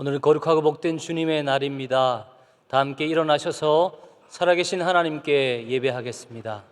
오늘 거룩하고 복된 주님의 날입니다. 다 함께 일어나셔서 살아계신 하나님께 예배하겠습니다.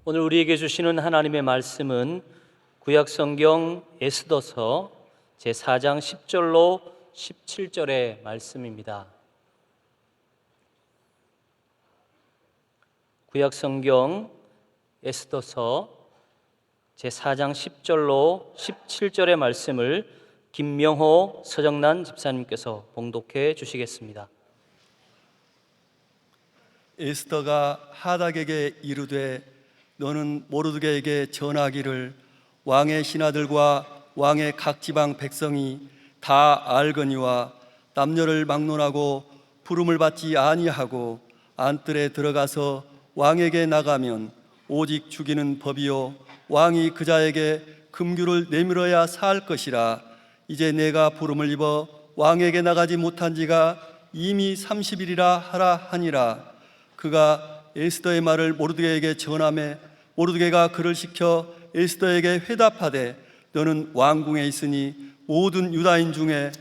오늘 우리에게 주시는 하나님의 말씀은 구약성경 에스더서 제4장 10절로 17절의 말씀입니다. 구약성경 에스더서 제4장 10절로 17절의 말씀을 김명호 서정난 집사님께서 봉독해 주시겠습니다. 에스더가 하닥에게 이르되 너는 모르드게에게 전하기를 왕의 신하들과 왕의 각 지방 백성이 다 알거니와 남녀를 막론하고 부름을 받지 아니하고 안뜰에 들어가서 왕에게 나가면 오직 죽이는 법이요 왕이 그자에게 금규를 내밀어야 살 것이라. 이제 내가 부름을 입어 왕에게 나가지 못한 지가 이미 30일이라 하라 하니라. 그가 에스더의 말을 모르드게에게 전하매 모르드게가 그를 시켜 에스더에게 회답하되 너는 왕궁에 있으니 모든 유다인 중에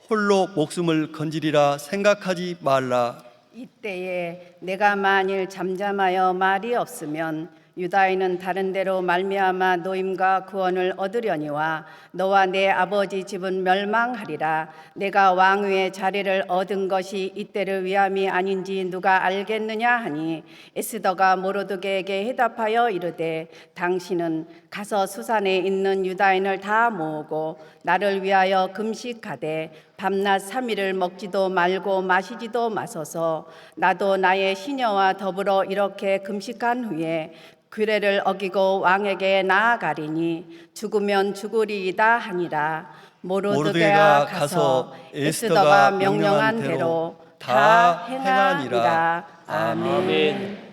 홀로 목숨을 건지리라 생각하지 말라. 이때에 내가 만일 잠잠하여 말이 없으면 유다인은 다른 데로 말미암아 노임과 구원을 얻으려니와 너와 내 아버지 집은 멸망하리라. 내가 왕위의 자리를 얻은 것이 이때를 위함이 아닌지 누가 알겠느냐 하니 에스더가 모르드게에게 해답하여 이르되 당신은 가서 수산에 있는 유다인을 다 모으고 나를 위하여 금식하되 밤낮 3일을 먹지도 말고 마시지도 마소서. 나도 나의 시녀와 더불어 이렇게 금식한 후에 규례를 어기고 왕에게 나아가리니 죽으면 죽으리이다 하니라. 모르드게가 가서 에스더가 명령한 대로 다 행하니라. 아멘.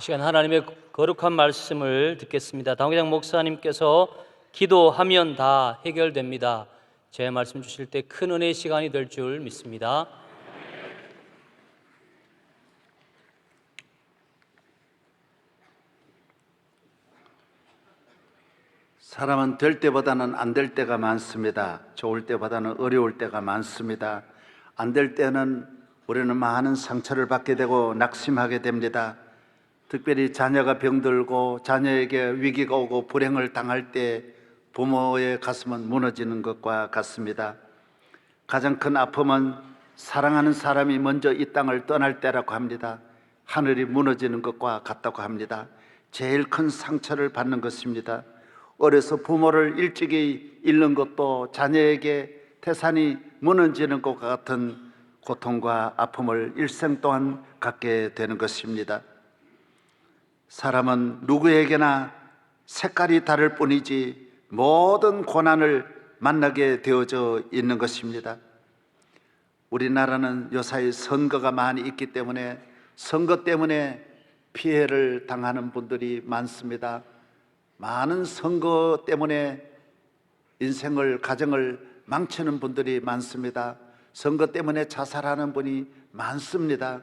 시간 하나님의 거룩한 말씀을 듣겠습니다. 당회장 목사님께서 기도하면 다 해결됩니다. 제 말씀 주실 때 큰 은혜의 시간이 될 줄 믿습니다. 사람은 될 때보다는 안 될 때가 많습니다. 좋을 때보다는 어려울 때가 많습니다. 안 될 때는 우리는 많은 상처를 받게 되고 낙심하게 됩니다. 특별히 자녀가 병들고 자녀에게 위기가 오고 불행을 당할 때 부모의 가슴은 무너지는 것과 같습니다. 가장 큰 아픔은 사랑하는 사람이 먼저 이 땅을 떠날 때라고 합니다. 하늘이 무너지는 것과 같다고 합니다. 제일 큰 상처를 받는 것입니다. 어려서 부모를 일찍이 잃는 것도 자녀에게 태산이 무너지는 것과 같은 고통과 아픔을 일생 동안 갖게 되는 것입니다. 사람은 누구에게나 색깔이 다를 뿐이지 모든 고난을 만나게 되어져 있는 것입니다. 우리나라는 요사이 선거가 많이 있기 때문에 선거 때문에 피해를 당하는 분들이 많습니다. 많은 선거 때문에 인생을, 가정을 망치는 분들이 많습니다. 선거 때문에 자살하는 분이 많습니다.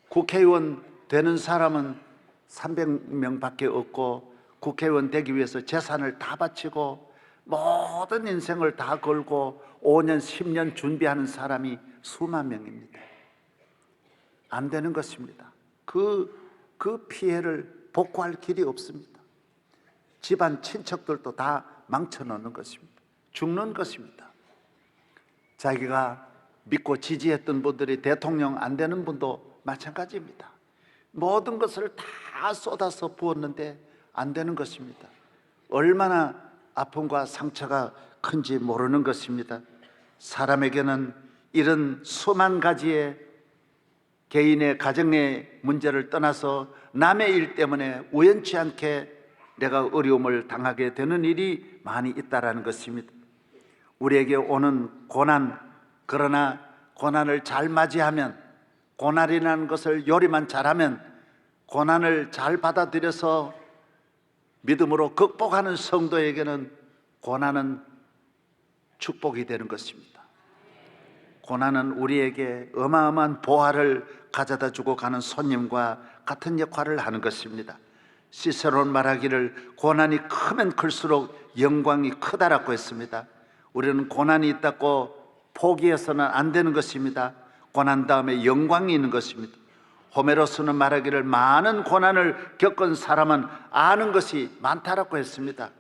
국회의원 되는 사람은 300명밖에 없고 국회의원 되기 위해서 재산을 다 바치고 모든 인생을 다 걸고 5년, 10년 준비하는 사람이 수만 명입니다. 안 되는 것입니다. 그 피해를 복구할 길이 없습니다. 집안 친척들도 다 망쳐놓는 것입니다. 죽는 것입니다. 자기가 믿고 지지했던 분들이 대통령 안 되는 분도 마찬가지입니다. 모든 것을 다 쏟아서 부었는데 안 되는 것입니다. 얼마나 아픔과 상처가 큰지 모르는 것입니다. 사람에게는 이런 수만 가지의 개인의 가정의 문제를 떠나서 남의 일 때문에 우연치 않게 내가 어려움을 당하게 되는 일이 많이 있다라는 것입니다. 우리에게 오는 고난, 그러나 고난을 잘 맞이하면, 고난이라는 것을 요리만 잘하면, 고난을 잘 받아들여서 믿음으로 극복하는 성도에게는 고난은 축복이 되는 것입니다. 고난은 우리에게 어마어마한 보화를 가져다 주고 가는 손님과 같은 역할을 하는 것입니다. 시세로는 말하기를 고난이 크면 클수록 영광이 크다라고 했습니다. 우리는 고난이 있다고 포기해서는 안 되는 것입니다. 고난 다음에 영광이 있는 것입니다. 호메로스는 말하기를 많은 고난을 겪은 사람은 아는 것이 많다라고 했습니다.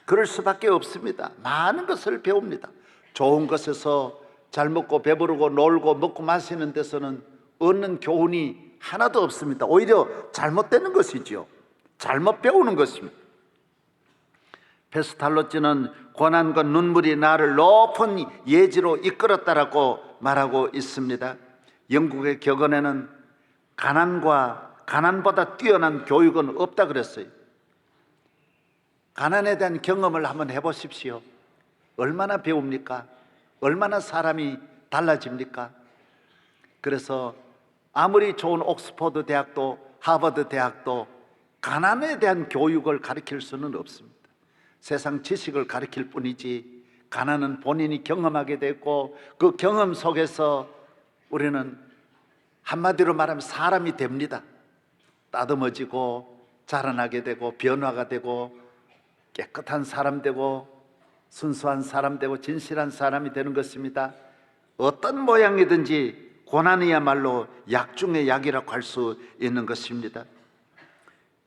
그럴 수밖에 없습니다. 많은 것을 배웁니다. 좋은 것에서 잘 먹고 배부르고 놀고 먹고 마시는 데서는 얻는 교훈이 하나도 없습니다. 오히려 잘못되는 것이지요. 잘못 배우는 것입니다. 페스탈로찌는 고난과 눈물이 나를 높은 예지로 이끌었다라고 말하고 있습니다. 영국의 격언에는 가난보다 뛰어난 교육은 없다 그랬어요. 가난에 대한 경험을 한번 해보십시오. 얼마나 배웁니까? 얼마나 사람이 달라집니까? 그래서 아무리 좋은 옥스퍼드 대학도 하버드 대학도 가난에 대한 교육을 가르칠 수는 없습니다. 세상 지식을 가르칠 뿐이지 가난은 본인이 경험하게 됐고 그 경험 속에서 우리는 한마디로 말하면 사람이 됩니다. 따듬어지고 자라나게 되고 변화가 되고 깨끗한 사람 되고 순수한 사람 되고 진실한 사람이 되는 것입니다. 어떤 모양이든지 고난이야말로 약 중의 약이라고 할 수 있는 것입니다.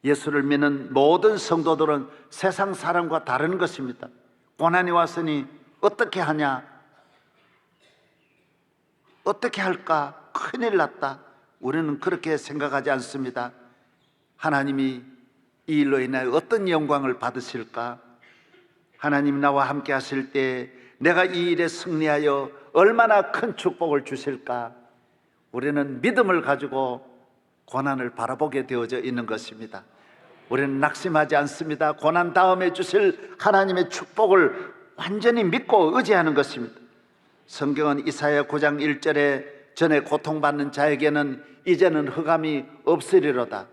예수를 믿는 모든 성도들은 세상 사람과 다른 것입니다. 고난이 왔으니 어떻게 하냐? 어떻게 할까? 큰일 났다. 우리는 그렇게 생각하지 않습니다. 하나님이 이 일로 인하여 어떤 영광을 받으실까? 하나님 나와 함께 하실 때 내가 이 일에 승리하여 얼마나 큰 축복을 주실까? 우리는 믿음을 가지고 고난을 바라보게 되어져 있는 것입니다. 우리는 낙심하지 않습니다. 고난 다음에 주실 하나님의 축복을 완전히 믿고 의지하는 것입니다. 성경은 이사야 9장 1절에 전에 고통받는 자에게는 이제는 흑암이 없으리로다.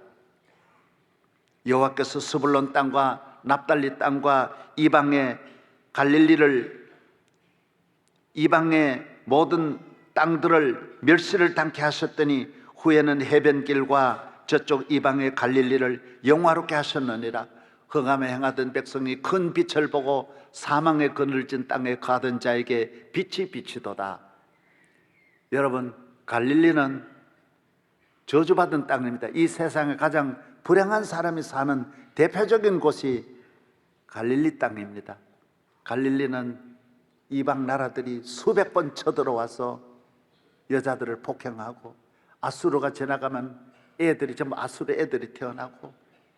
여호와께서 스불론 땅과 납달리 땅과 이방의 모든 땅들을 멸시를 당케 하셨더니 후에는 해변길과 저쪽 이방의 갈릴리를 영화롭게 하셨느니라. 흑암에 행하던 백성이 큰 빛을 보고 사망의 그늘진 땅에 가던 자에게 빛이 비치도다. 여러분, 갈릴리는 저주받은 땅입니다. 이 세상에 가장 불행한 사람이 사는 대표적인 곳이 갈릴리 땅입니다. 갈릴리는 이방 나라들이 수백 번 쳐들어와서 여자들을 폭행하고, 아수르가 지나가면 애들이 전부 아수르 애들이 태어나고,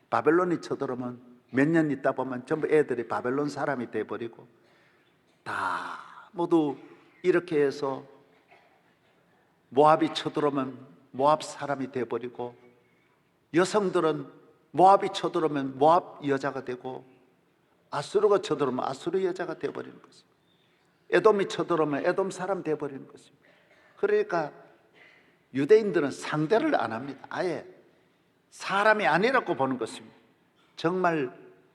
바벨론이 쳐들어오면 몇 년 있다 보면 전부 애들이 바벨론 사람이 돼버리고, 다 모두 이렇게 해서 모압이 쳐들어오면 모압 사람이 돼버리고, 여성들은 모압이 쳐들어오면 모압 여자가 되고, 아수르가 쳐들어오면 아수르 여자가 돼버리는 것입니다. 에돔이 쳐들어오면 에돔 사람 돼버리는 것입니다. 그러니까 유대인들은 상대를 안 합니다. 아예 사람이 아니라고 보는 것입니다. 정말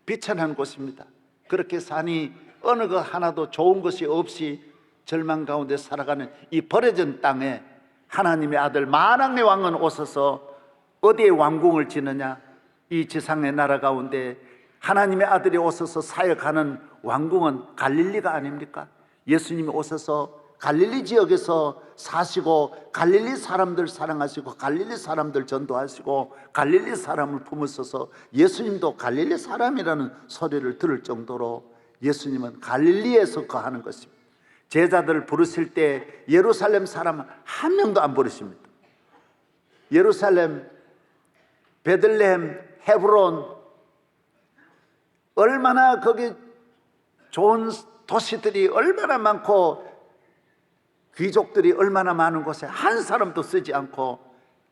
비천한 곳입니다. 그렇게 사니 어느 것 하나도 좋은 것이 없이 절망 가운데 살아가는 이 버려진 땅에 하나님의 아들 만왕의 왕은 오셔서 어디에 왕궁을 지느냐? 이 지상의 나라 가운데 하나님의 아들이 오셔서 사역하는 왕궁은 갈릴리가 아닙니까? 예수님이 오셔서 갈릴리 지역에서 사시고 갈릴리 사람들 사랑하시고 갈릴리 사람들 전도하시고 갈릴리 사람을 품으셔서 예수님도 갈릴리 사람이라는 소리를 들을 정도로 예수님은 갈릴리에서 거하는 것입니다. 제자들을 부르실 때 예루살렘 사람 한 명도 안 부르십니다. 예루살렘, 베들레헴, 헤브론, 얼마나 거기 좋은 도시들이 얼마나 많고 귀족들이 얼마나 많은 곳에 한 사람도 쓰지 않고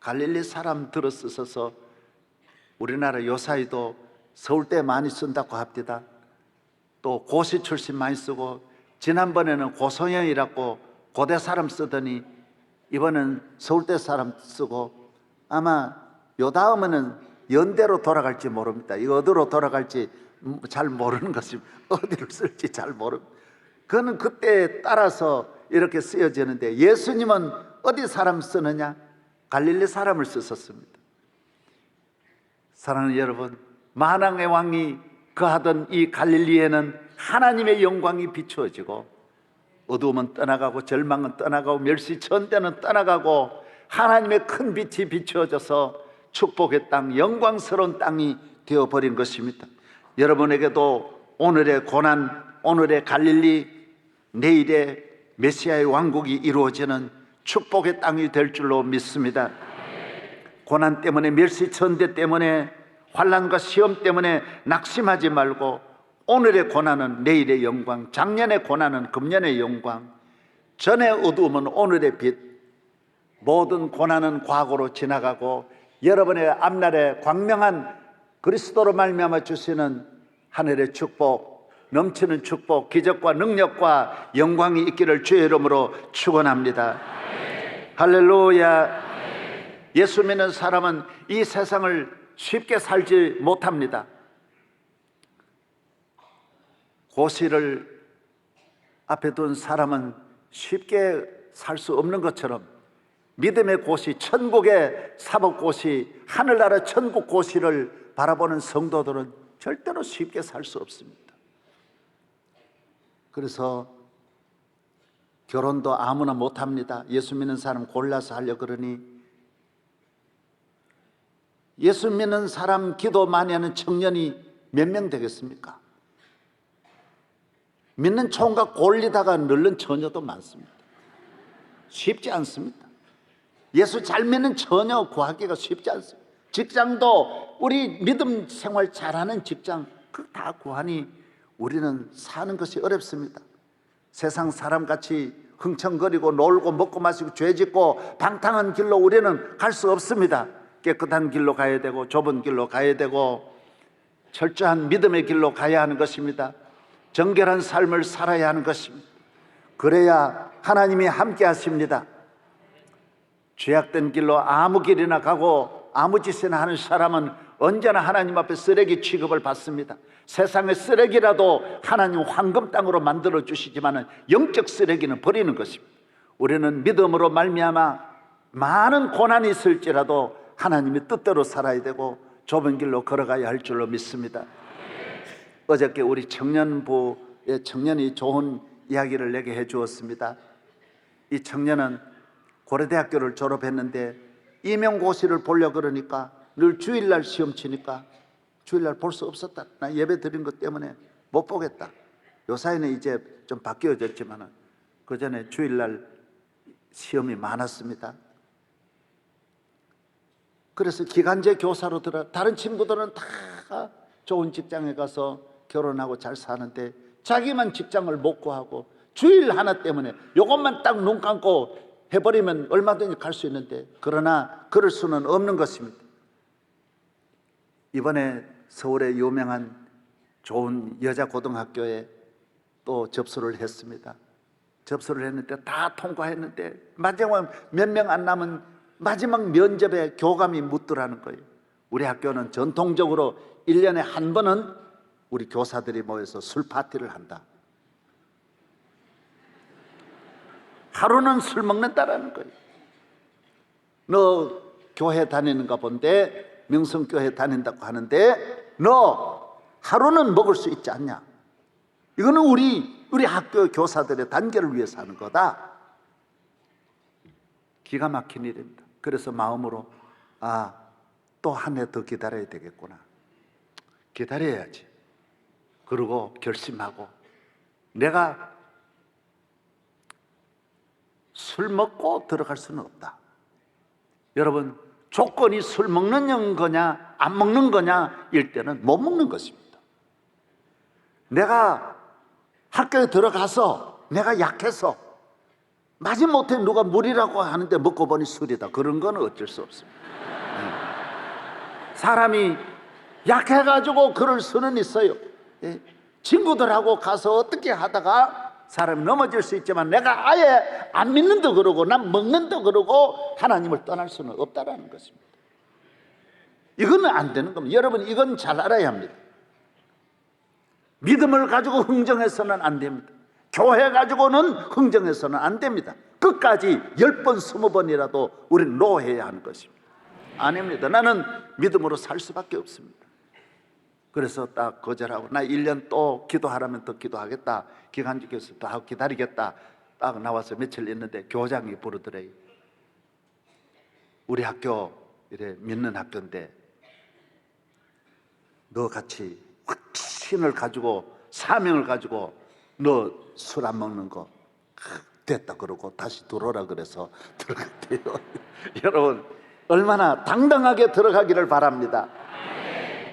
갈릴리 사람들을 쓰셔서, 우리나라 요사이도 서울대 많이 쓴다고 합니다. 또 고시 출신 많이 쓰고, 지난번에는 고소영이라고 고대 사람 쓰더니 이번엔 서울대 사람 쓰고, 아마 요 다음에는 연대로 돌아갈지 모릅니다. 이거 어디로 돌아갈지 잘 모르는 것입니다. 어디를 쓸지 잘 모릅니다. 그거는 그때에 따라서 이렇게 쓰여지는데, 예수님은 어디 사람 쓰느냐? 갈릴리 사람을 쓰셨습니다. 사랑하는 여러분, 만왕의 왕이 거하던 이 갈릴리에는 하나님의 영광이 비추어지고, 어두움은 떠나가고 절망은 떠나가고 멸시천대는 떠나가고 하나님의 큰 빛이 비추어져서 축복의 땅, 영광스러운 땅이 되어버린 것입니다. 여러분에게도 오늘의 고난, 오늘의 갈릴리, 내일의 메시아의 왕국이 이루어지는 축복의 땅이 될 줄로 믿습니다. 고난 때문에, 멸시천대 때문에, 환난과 시험 때문에 낙심하지 말고, 오늘의 고난은 내일의 영광, 작년의 고난은 금년의 영광, 전의 어두움은 오늘의 빛, 모든 고난은 과거로 지나가고 여러분의 앞날에 광명한 그리스도로 말미암아 주시는 하늘의 축복, 넘치는 축복, 기적과 능력과 영광이 있기를 주의 이름으로 축원합니다. 할렐루야. 예수 믿는 사람은 이 세상을 쉽게 살지 못합니다. 고시를 앞에 둔 사람은 쉽게 살 수 없는 것처럼, 믿음의 고시, 천국의 사법고시, 하늘나라 천국 고시를 바라보는 성도들은 절대로 쉽게 살 수 없습니다. 그래서 결혼도 아무나 못합니다. 예수 믿는 사람 골라서 하려 그러니, 예수 믿는 사람 기도 많이 하는 청년이 몇 명 되겠습니까? 믿는 총각 골리다가 늘른 처녀도 많습니다. 쉽지 않습니다. 예수 잘 믿는 처녀 구하기가 쉽지 않습니다. 직장도 우리 믿음 생활 잘하는 직장 그 다 구하니 우리는 사는 것이 어렵습니다. 세상 사람같이 흥청거리고 놀고 먹고 마시고 죄짓고 방탕한 길로 우리는 갈 수 없습니다. 깨끗한 길로 가야 되고 좁은 길로 가야 되고 철저한 믿음의 길로 가야 하는 것입니다. 정결한 삶을 살아야 하는 것입니다. 그래야 하나님이 함께 하십니다. 죄악된 길로 아무 길이나 가고 아무 짓이나 하는 사람은 언제나 하나님 앞에 쓰레기 취급을 받습니다. 세상의 쓰레기라도 하나님 황금 땅으로 만들어 주시지만 영적 쓰레기는 버리는 것입니다. 우리는 믿음으로 말미암아 많은 고난이 있을지라도 하나님의 뜻대로 살아야 되고 좁은 길로 걸어가야 할 줄로 믿습니다. 어저께 우리 청년부의 청년이 좋은 이야기를 내게 해 주었습니다. 이 청년은 고려대학교를 졸업했는데 임용고시를 보려고 그러니까 늘 주일날 시험 치니까 주일날 볼 수 없었다. 나 예배 드린 것 때문에 못 보겠다. 요사이는 이제 좀 바뀌어졌지만 그 전에 주일날 시험이 많았습니다. 그래서 기간제 교사로 다른 친구들은 다 좋은 직장에 가서 결혼하고 잘 사는데 자기만 직장을 못 구하고 주일 하나 때문에 요것만 딱 눈 감고 해버리면 얼마든지 갈 수 있는데, 그러나 그럴 수는 없는 것입니다. 이번에 서울의 유명한 좋은 여자 고등학교에 또 접수를 했습니다. 접수를 했는데 다 통과했는데 마지막 몇 명 안 남은 마지막 면접에 교감이 묻더라는 거예요. 우리 학교는 전통적으로 1년에 한 번은 우리 교사들이 모여서 술 파티를 한다. 하루는 술 먹는다라는 거예요. 너 교회 다니는가 본데, 명성교회 다닌다고 하는데 너 하루는 먹을 수 있지 않냐? 이거는 우리 학교 교사들의 단계를 위해서 하는 거다. 기가 막힌 일입니다. 그래서 마음으로 또 한 해 더 기다려야 되겠구나. 기다려야지. 그러고 결심하고 내가 술 먹고 들어갈 수는 없다. 여러분, 조건이 술 먹는 거냐 안 먹는 거냐 일 때는 못 먹는 것입니다. 내가 학교에 들어가서 내가 약해서 마지못해 누가 물이라고 하는데 먹고 보니 술이다. 그런 건 어쩔 수 없습니다. 사람이 약해가지고 그럴 수는 있어요. 친구들하고 가서 어떻게 하다가 사람이 넘어질 수 있지만 내가 아예 안 믿는다 그러고 난 먹는다 그러고 하나님을 떠날 수는 없다라는 것입니다. 이거는 안 되는 겁니다. 여러분, 이건 잘 알아야 합니다. 믿음을 가지고 흥정해서는 안 됩니다. 교회 가지고는 흥정해서는 안 됩니다. 끝까지 10번 20번이라도 우리는 노해야 하는 것입니다. 아닙니다. 나는 믿음으로 살 수밖에 없습니다. 그래서 딱 거절하고 나 1년 또 기도하라면 더 기도하겠다. 기간직에서 더 하고 기다리겠다. 딱 나와서 며칠 있는데 교장이 부르더래요. 우리 학교 이래 믿는 학교인데 너 같이 확신을 가지고 사명을 가지고 너 술 안 먹는 거 됐다 그러고 다시 들어오라 그래서 들어갔대요. 여러분, 얼마나 당당하게 들어가기를 바랍니다.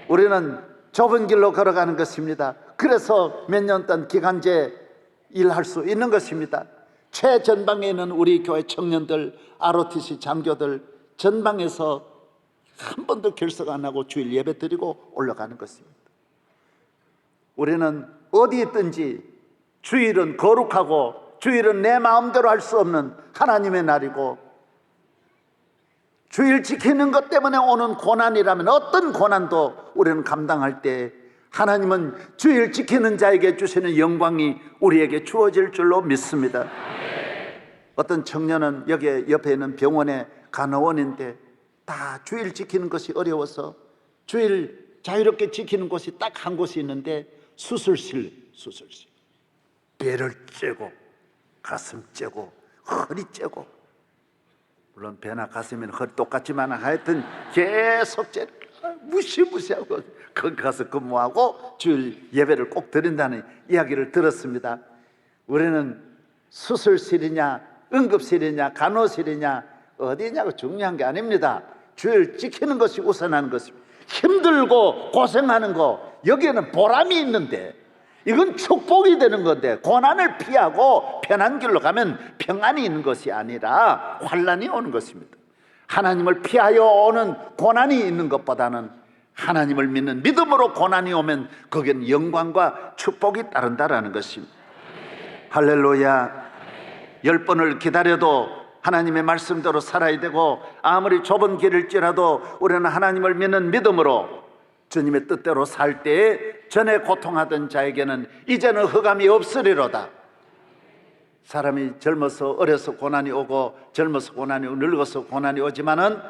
우리는 좁은 길로 걸어가는 것입니다. 그래서 몇 년 동안 기간제 일할 수 있는 것입니다. 최전방에 있는 우리 교회 청년들, ROTC 장교들 전방에서 한 번도 결석 안 하고 주일 예배 드리고 올라가는 것입니다. 우리는 어디 있든지 주일은 거룩하고 주일은 내 마음대로 할 수 없는 하나님의 날이고, 주일 지키는 것 때문에 오는 고난이라면 어떤 고난도 우리는 감당할 때 하나님은 주일 지키는 자에게 주시는 영광이 우리에게 주어질 줄로 믿습니다. 어떤 청년은 여기 옆에 있는 병원의 간호원인데 다 주일 지키는 것이 어려워서 주일 자유롭게 지키는 곳이 딱 한 곳이 있는데 수술실. 배를 째고 가슴 째고 허리 째고, 물론 배나 가슴이나 허리 똑같지만 하여튼 계속 째고 무시무시하고 거기 가서 근무하고 주일 예배를 꼭 드린다는 이야기를 들었습니다. 우리는 수술실이냐 응급실이냐 간호실이냐 어디냐고 중요한 게 아닙니다. 주일 지키는 것이 우선하는 것입니다. 힘들고 고생하는 거 여기에는 보람이 있는데 이건 축복이 되는 건데, 고난을 피하고 편한 길로 가면 평안이 있는 것이 아니라 환난이 오는 것입니다. 하나님을 피하여 오는 고난이 있는 것보다는 하나님을 믿는 믿음으로 고난이 오면 거기는 영광과 축복이 따른다라는 것입니다. 할렐루야. 10번을 기다려도 하나님의 말씀대로 살아야 되고, 아무리 좁은 길일지라도 우리는 하나님을 믿는 믿음으로 주님의 뜻대로 살 때에 전에 고통하던 자에게는 이제는 흑암이 없으리로다. 사람이 젊어서 어려서 고난이 오고 젊어서 고난이 오고 늙어서 고난이 오지만은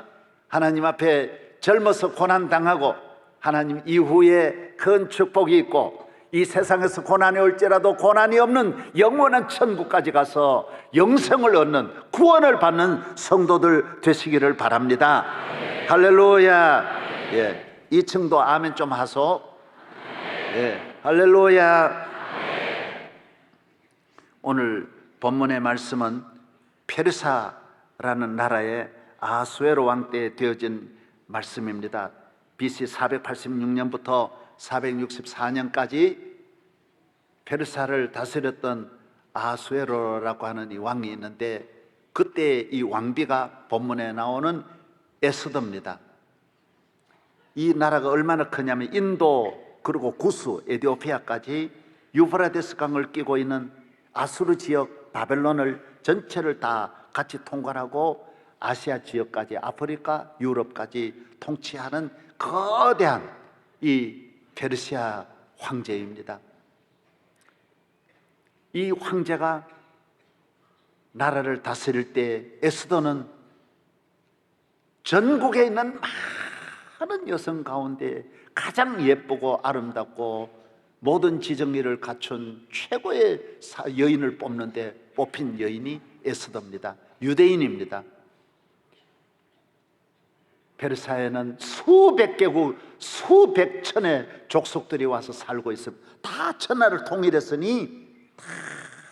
하나님 앞에 젊어서 고난 당하고 하나님 이후에 큰 축복이 있고 이 세상에서 고난이 올지라도 고난이 없는 영원한 천국까지 가서 영생을 얻는 구원을 받는 성도들 되시기를 바랍니다. 할렐루야. 예, 2층도 아멘 좀 하소. 예, 할렐루야. 오늘 본문의 말씀은 페르사라는 나라의 아수에로 왕 때 되어진 말씀입니다. BC 486년부터 464년까지 페르사를 다스렸던 아수에로라고 하는 이 왕이 있는데 그때 이 왕비가 본문에 나오는 에스더입니다. 이 나라가 얼마나 크냐면 인도 그리고 구스 에티오피아까지 유프라데스 강을 끼고 있는 아수르 지역 바벨론을 전체를 다 같이 통괄하고 아시아 지역까지 아프리카 유럽까지 통치하는 거대한 이 페르시아 황제입니다. 이 황제가 나라를 다스릴 때 에스더는 전국에 있는 많은 여성 가운데 가장 예쁘고 아름답고 모든 지정의를 갖춘 최고의 여인을 뽑는데 뽑힌 여인이 에스더입니다. 유대인입니다. 페르사에는 수백 개국 수백 천의 족속들이 와서 살고 있습니다. 다 천하를 통일했으니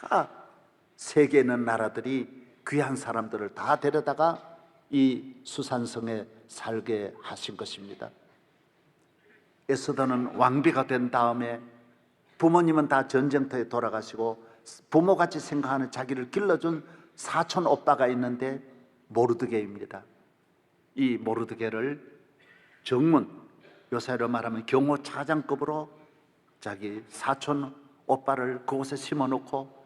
다 세계에 있는 나라들이 귀한 사람들을 다 데려다가 이 수산성에 살게 하신 것입니다. 에스더는 왕비가 된 다음에 부모님은 다 전쟁터에 돌아가시고 부모같이 생각하는 자기를 길러준 사촌 오빠가 있는데 모르드게입니다. 이 모르드게를 정문, 요새로 말하면 경호 차장급으로 자기 사촌 오빠를 그곳에 심어놓고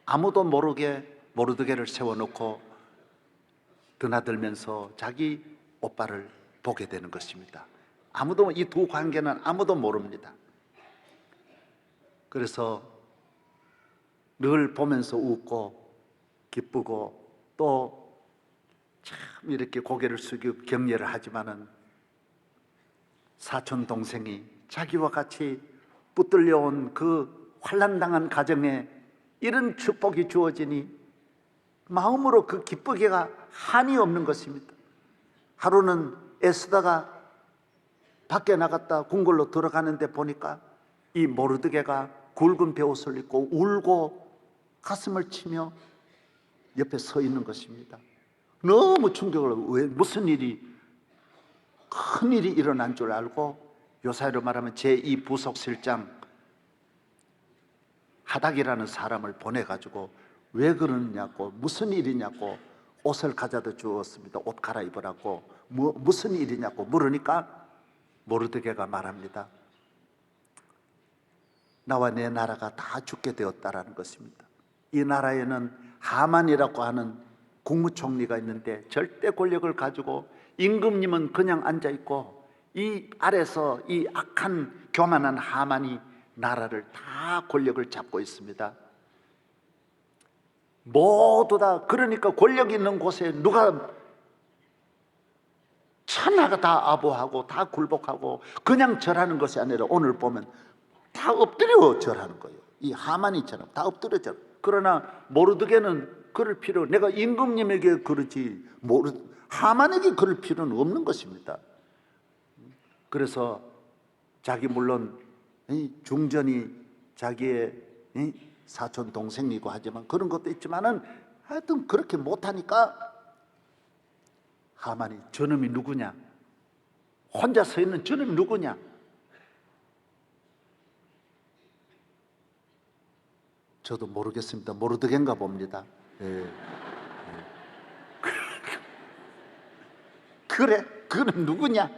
아무도 모르게 모르드게를 세워놓고 드나들면서 자기 오빠를 보게 되는 것입니다. 아무도 이 두 관계는 아무도 모릅니다. 그래서 늘 보면서 웃고 기쁘고 또 참 이렇게 고개를 숙이고 격려를 하지만은 사촌 동생이 자기와 같이 붙들려온 그 환난당한 가정에 이런 축복이 주어지니 마음으로 그 기쁘기가 한이 없는 것입니다. 하루는 에스더가 밖에 나갔다 궁궐로 들어가는데 보니까 이 모르드게가 굵은 베옷을 입고 울고 가슴을 치며 옆에 서 있는 것입니다. 너무 충격을 왜 무슨 일이 큰 일이 일어난 줄 알고 요사이로 말하면 제2 부속실장 하닥이라는 사람을 보내가지고 왜 그러느냐고 무슨 일이냐고 옷을 가져다 주었습니다. 옷 갈아입으라고 무슨 일이냐고 물으니까 모르드게가 말합니다. 나와 내 나라가 다 죽게 되었다라는 것입니다. 이 나라에는 하만이라고 하는 국무총리가 있는데 절대 권력을 가지고 임금님은 그냥 앉아있고 이 아래서 이 악한 교만한 하만이 나라를 다 권력을 잡고 있습니다. 모두 다 그러니까 권력 있는 곳에 누가 천하가 다 아부하고 다 굴복하고 그냥 절하는 것이 아니라 오늘 보면 다 엎드려 절하는 거예요. 이 하만이처럼 다 엎드려 절. 그러나 모르드게는 그럴 필요, 내가 임금님에게 그러지 하만에게 그럴 필요는 없는 것입니다. 그래서 자기 물론 중전이 자기의 사촌 동생이고 하지만 그런 것도 있지만은 하여튼 그렇게 못하니까 하만이 저놈이 누구냐? 혼자 서 있는 저놈이 누구냐? 저도 모르겠습니다. 모르드게인가 봅니다. 예. 그래? 그는 누구냐?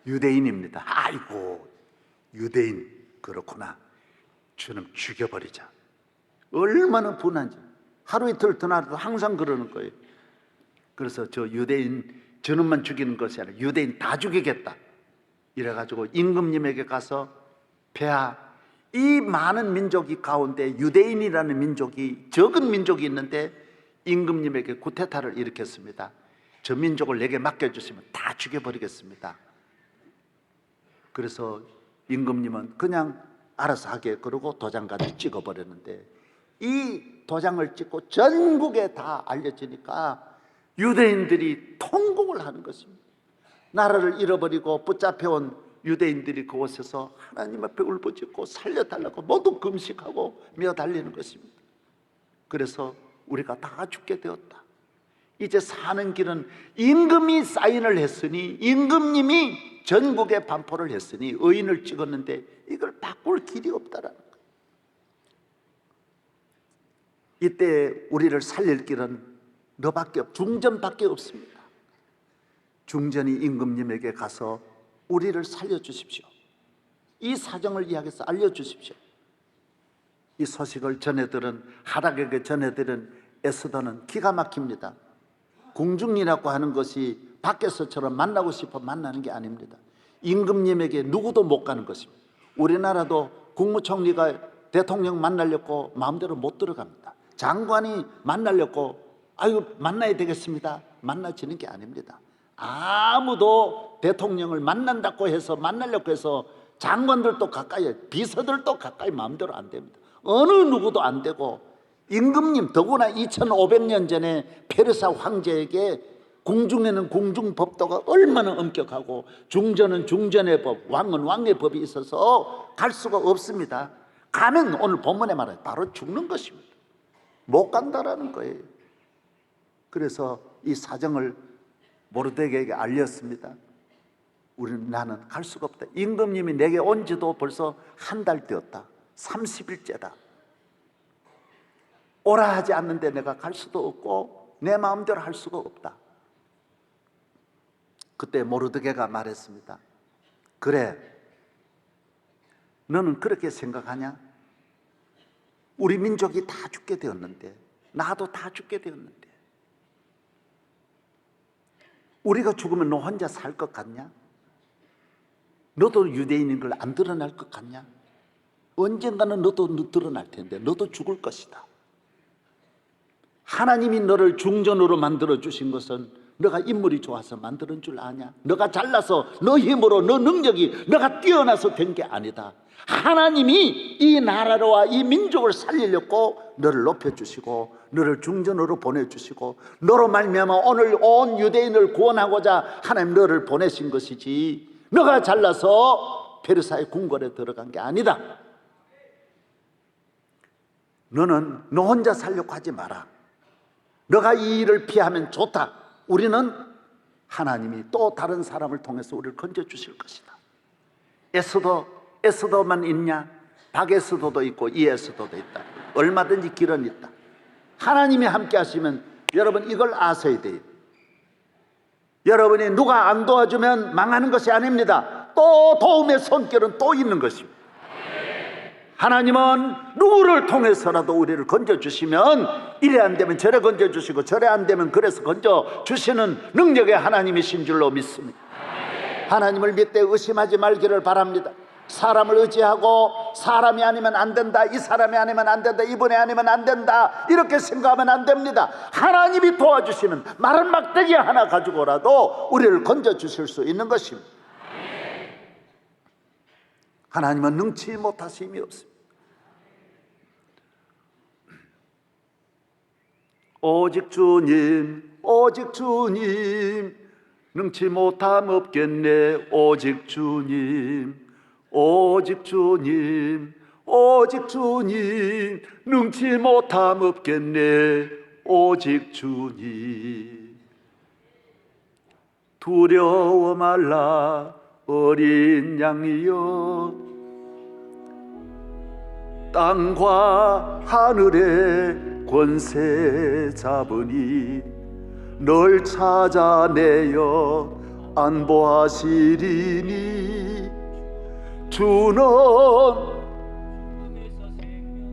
유대인입니다. 아이고, 유대인 그렇구나. 저놈 죽여버리자. 얼마나 분한지. 하루 이틀 드나도 항상 그러는 거예요. 그래서 저 유대인 저놈만 죽이는 것이 아니라 유대인 다 죽이겠다 이래가지고 임금님에게 가서 폐하, 이 많은 민족이 가운데 유대인이라는 민족이, 적은 민족이 있는데 임금님에게 쿠데타를 일으켰습니다. 저 민족을 내게 맡겨주시면 다 죽여버리겠습니다. 그래서 임금님은 그냥 알아서 하게 그러고 도장까지 찍어버렸는데, 이 도장을 찍고 전국에 다 알려지니까 유대인들이 통곡을 하는 것입니다. 나라를 잃어버리고 붙잡혀온 유대인들이 그곳에서 하나님 앞에 울부짖고 살려달라고 모두 금식하고 매달리는 것입니다. 그래서 우리가 다 죽게 되었다. 이제 사는 길은 임금이 사인을 했으니, 임금님이 전국에 반포를 했으니 의인을 찍었는데 이걸 바꿀 길이 없다라는 거예요. 이때 우리를 살릴 길은 중전밖에 없습니다. 중전이 임금님에게 가서 우리를 살려주십시오. 이 사정을 이야기해서 알려주십시오. 이 소식을 전해들은, 하락에게 전해들은 에스더는 기가 막힙니다. 궁중이라고 하는 것이 밖에서처럼 만나고 싶어 만나는 게 아닙니다. 임금님에게 누구도 못 가는 것입니다. 우리나라도 국무총리가 대통령 만나려고 마음대로 못 들어갑니다. 장관이 만나려고 아유 만나야 되겠습니다, 만나지는 게 아닙니다. 아무도 대통령을 만난다고 해서, 만나려고 해서 장관들도 가까이, 비서들도 가까이 마음대로 안 됩니다. 어느 누구도 안 되고, 임금님, 더구나 2500년 전에 페르사 황제에게 궁중에는 궁중법도가 얼마나 엄격하고 중전은 중전의 법, 왕은 왕의 법이 있어서 갈 수가 없습니다. 가면 오늘 본문에 말해 바로 죽는 것입니다. 못 간다라는 거예요. 그래서 이 사정을 모르드게에게 알렸습니다. 나는 갈 수가 없다. 임금님이 내게 온 지도 벌써 한 달 되었다. 30일째다. 오라 하지 않는데 내가 갈 수도 없고 내 마음대로 할 수가 없다. 그때 모르드게가 말했습니다. 그래, 너는 그렇게 생각하냐? 우리 민족이 다 죽게 되었는데, 나도 다 죽게 되었는데, 우리가 죽으면 너 혼자 살 것 같냐? 너도 유대인인 걸 안 드러날 것 같냐? 언젠가는 너도 드러날 텐데 너도 죽을 것이다. 하나님이 너를 중전으로 만들어 주신 것은 너가 인물이 좋아서 만드는 줄 아냐? 너가 잘나서 너 힘으로, 너 능력이 너가 뛰어나서 된 게 아니다. 하나님이 이 나라와 이 민족을 살리려고 너를 높여주시고 너를 중전으로 보내주시고 너로 말미암아 오늘 온 유대인을 구원하고자 하나님 너를 보내신 것이지, 너가 잘나서 페르사의 궁궐에 들어간 게 아니다. 너는 너 혼자 살려고 하지 마라. 너가 이 일을 피하면 좋다. 우리는 하나님이 또 다른 사람을 통해서 우리를 건져주실 것이다. 에스더만 있냐? 박에스더도 있고 이에스더도 있다. 얼마든지 길은 있다. 하나님이 함께 하시면 여러분 이걸 아셔야 돼요. 여러분이 누가 안 도와주면 망하는 것이 아닙니다. 또 도움의 손길은 또 있는 것입니다. 하나님은 누구를 통해서라도 우리를 건져주시면 이래 안 되면 저래 건져주시고 저래 안 되면 그래서 건져주시는 능력의 하나님이신 줄로 믿습니다. 하나님을 믿되 의심하지 말기를 바랍니다. 사람을 의지하고 사람이 아니면 안 된다, 이 사람이 아니면 안 된다, 이분이 아니면 안 된다, 이렇게 생각하면 안 됩니다. 하나님이 도와주시면 마른 막대기 하나 가지고라도 우리를 건져주실 수 있는 것입니다. 하나님은 능치 못하심이 없습니다. 오직 주님, 오직 주님, 능치 못함 없겠네. 오직 주님, 오직 주님, 오직 주님, 능치 못함 없겠네. 오직 주님. 두려워 말라 어린 양이여, 땅과 하늘의 권세 잡으니 널 찾아내어 안보하시리니 주는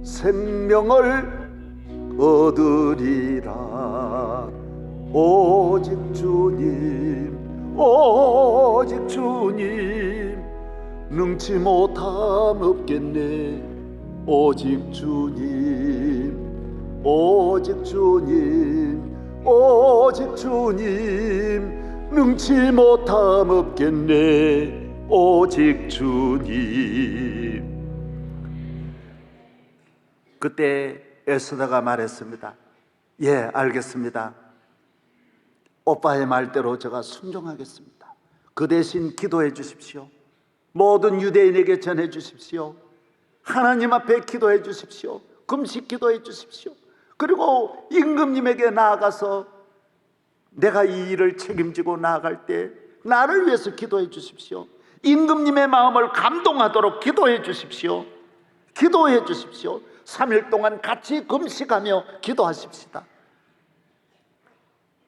생명을 얻으리라. 오직 주님, 오직 주님, 능치 못함 없겠네. 오직 주님, 오직 주님, 오직 주님, 능치 못함 없겠네. 오직 주님. 그때 에스더가 말했습니다. 예, 알겠습니다. 오빠의 말대로 제가 순종하겠습니다. 그 대신 기도해 주십시오. 모든 유대인에게 전해 주십시오. 하나님 앞에 기도해 주십시오. 금식 기도해 주십시오. 그리고 임금님에게 나아가서 내가 이 일을 책임지고 나아갈 때 나를 위해서 기도해 주십시오. 임금님의 마음을 감동하도록 기도해 주십시오. 기도해 주십시오. 3일 동안 같이 금식하며 기도하십시다.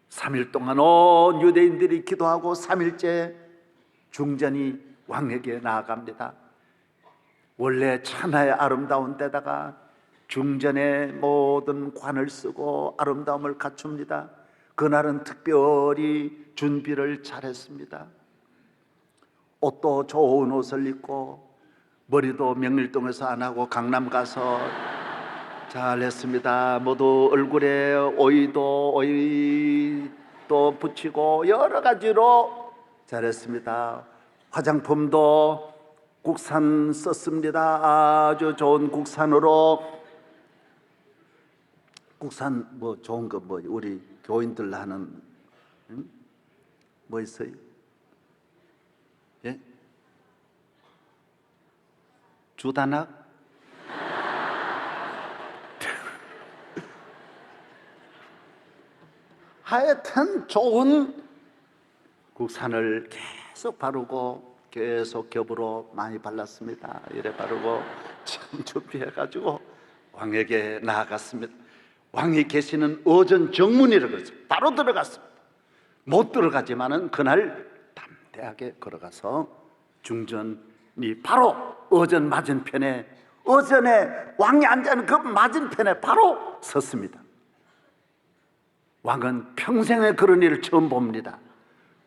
3일 동안 온 유대인들이 기도하고 3일째 중전이 왕에게 나아갑니다. 원래 천하의 아름다운 데다가 중전의 모든 관을 쓰고 아름다움을 갖춥니다. 그날은 특별히 준비를 잘했습니다. 옷도 좋은 옷을 입고 머리도 명일동에서 안 하고 강남 가서 잘했습니다. 모두 얼굴에 오이도 붙이고 여러 가지로 잘했습니다. 화장품도 국산 썼습니다. 아주 좋은 국산으로. 국산 뭐 좋은 거 뭐 우리 교인들 하는 뭐 있어요? 예? 주단학? 하여튼 좋은 국산을 계속 바르고 계속 겹으로 많이 발랐습니다. 이래 바르고 참 준비해가지고 왕에게 나아갔습니다. 왕이 계시는 어전 정문이라고 그러죠. 바로 들어갔습니다. 못 들어가지만은 그날 담대하게 걸어가서 중전이 바로 어전 맞은편에, 어전에 왕이 앉아있는 그 맞은편에 바로 섰습니다. 왕은 평생에 그런 일을 처음 봅니다.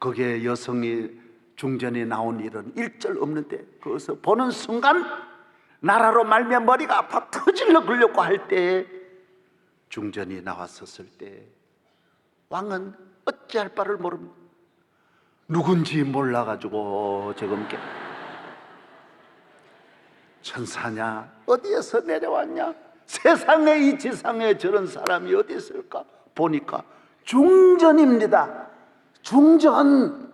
거기에 여성이 중전에 나온 일은 일절 없는데 그것을 보는 순간 나라로 말미암아 머리가 아파 터질러 걸려고 할 때에 중전이 나왔었을 때 왕은 어찌할 바를 모릅니다. 누군지 몰라가지고 지금 천사냐, 어디에서 내려왔냐, 세상에 이 지상에 저런 사람이 어디 있을까 보니까 중전입니다. 중전.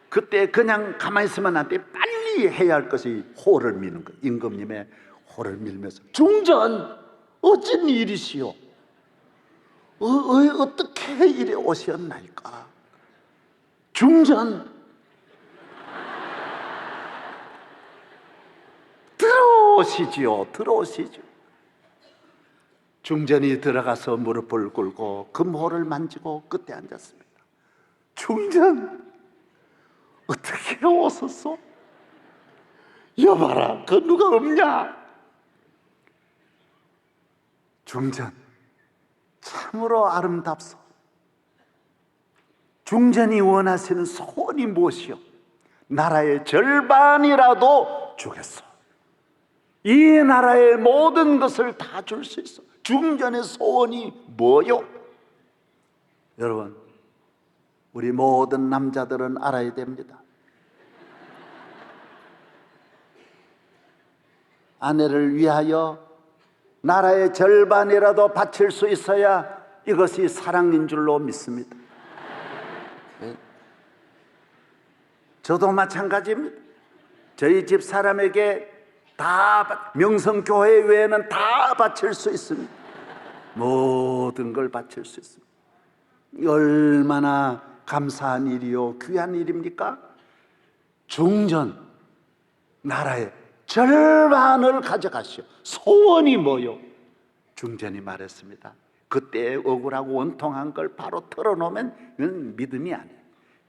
그때 그냥 가만히 있으면 안 돼. 빨리 해야 할 것이 호를 미는 거예요. 임금님의 호를 밀면서 중전 어쩐 일이시오? 어떻게 이래 오셨나이까? 중전 들어오시지요. 들어오시죠. 중전이 들어가서 무릎을 꿇고 금호를 만지고 끝에 앉았습니다. 중전 어떻게 오셨소? 여봐라, 그 누가 없냐? 중전 참으로 아름답소. 중전이 원하시는 소원이 무엇이요? 나라의 절반이라도 주겠소. 이 나라의 모든 것을 다 줄 수 있어. 중전의 소원이 뭐요? 여러분, 우리 모든 남자들은 알아야 됩니다. 아내를 위하여 나라의 절반이라도 바칠 수 있어야 이것이 사랑인 줄로 믿습니다. 네. 저도 마찬가지입니다. 저희 집 사람에게 다 명성교회 외에는 다 바칠 수 있습니다. 모든 걸 바칠 수 있습니다. 얼마나 감사한 일이요, 귀한 일입니까? 중전, 나라의 절반을 가져가시오. 소원이 뭐요? 중전이 말했습니다. 그때 억울하고 원통한 걸 바로 털어놓으면 믿음이 아니에요.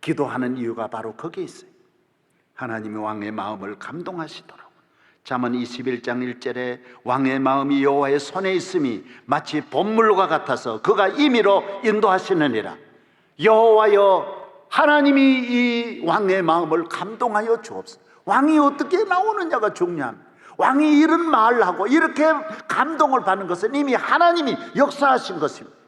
기도하는 이유가 바로 거기에 있어요. 하나님이 왕의 마음을 감동하시도록. 잠언 21장 1절에 왕의 마음이 여호와의 손에 있음이 마치 봇물과 같아서 그가 임의로 인도하시느니라. 여호와여, 하나님이 이 왕의 마음을 감동하여 주옵소서. 왕이 어떻게 나오느냐가 중요합니다. 왕이 이런 말을 하고 이렇게 감동을 받는 것은 이미 하나님이 역사하신 것입니다.